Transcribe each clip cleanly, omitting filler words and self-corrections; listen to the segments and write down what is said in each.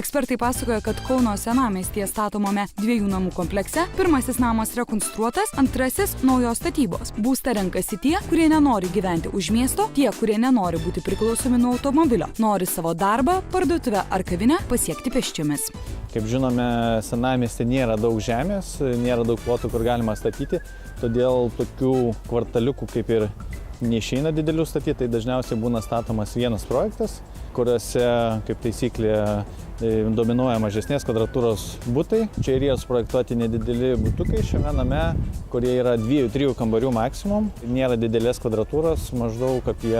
Ekspertai pasakoja, kad Kauno senamiestyje statomame 2 namų komplekse pirmasis namas rekonstruotas, antrasis naujos statybos. Būstą renkasi tie, kurie nenori gyventi už miesto, tie, kurie nenori būti priklausomi nuo automobilio, nori savo darbą, parduotuvę ar kavinę pasiekti pėsčiomis. Kaip žinome, senamiestyje nėra daug žemės, nėra daug plotų, kur galima statyti, todėl tokių kvartaliukų kaip ir neišeina didelių statyti, tai dažniausiai būna statomas vienas projektas, kuriuose, kaip taisyklė, dominuoja mažesnės kvadratūros butai. Čia ir yra suprojektuoti nedideli butukai šiame name, kurie yra 2-3 kambarių maksimum. Nėra didelės kvadratūros, maždaug apie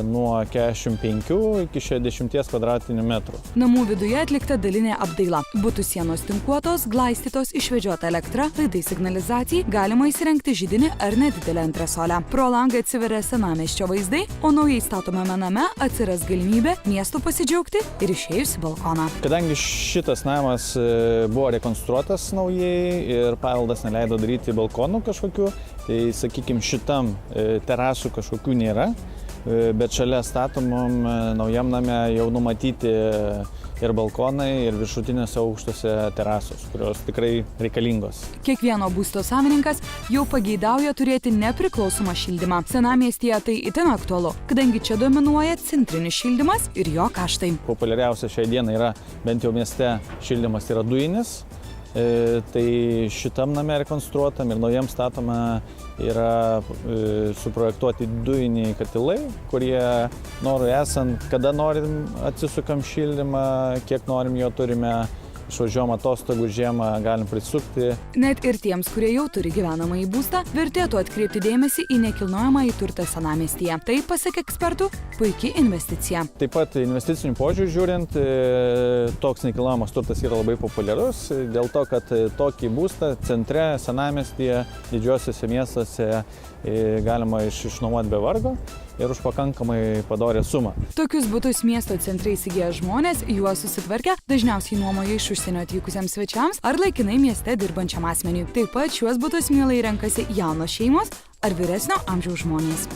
nuo 45 iki 60 kvadratinių metrų. Namų viduje atlikta dalinė apdaila. Butų sienos tinkuotos, glaistytos, išvedžiota elektra, laidai signalizacijai, galima įsirengti židinį ar nedidelę antresolę. Pro langą atsiveria senamiesčio vaizdai, o naujai statomame name atsiras galimybė miestu pasidžiaugti ir išėjus į balkoną. Kadangi šitas namas buvo rekonstruotas naujai ir paveldas neleido daryti balkonų kažkokių, tai sakykime šitam terasų kažkokių nėra. Bet šalia statomam naujam name jau numatyti ir balkonai, ir viršutinėse aukštuose terasos, kurios tikrai reikalingos. Kiekvieno būsto savininkas jau pageidauja turėti nepriklausomą šildymą. Senamiestyje tai itin aktualu, kadangi čia dominuoja centrinis šildymas ir jo kaštai. Populiariausia šiai dienai yra, bent jau mieste, šildymas yra dujinis. Tai šitam name rekonstruotam ir naujam statoma yra suprojektuoti dujiniai katilai, kurie norui esant, kada norim atsisukam šildymą, kiek norim jo turime, išvažiuojam atostogų žiemą, galim prisukti. Net ir tiems, kurie jau turi gyvenamąjį būstą, vertėtų atkreipti dėmesį į nekilnojamąjį turtą senamiestyje. Tai, pasak ekspertų, puikia investicija. Taip pat investicinių požiūrių žiūrint, toks nekilnojamas turtas yra labai populiarus, dėl to, kad tokį būstą centre, senamiestyje, didžiuosiuose miestuose galima išnuomoti be vargo ir už pakankamai padorią sumą. Tokius butus miesto centre įsigiję žmonės, juos susitvarkę, dažniausiai nuomoja iš užsienio atvykusiems svečiams ar laikinai mieste dirbančiam asmeniui. Taip pat šiuos butus mielai renkasi jaunos šeimos ar vyresnio amžiaus žmonės.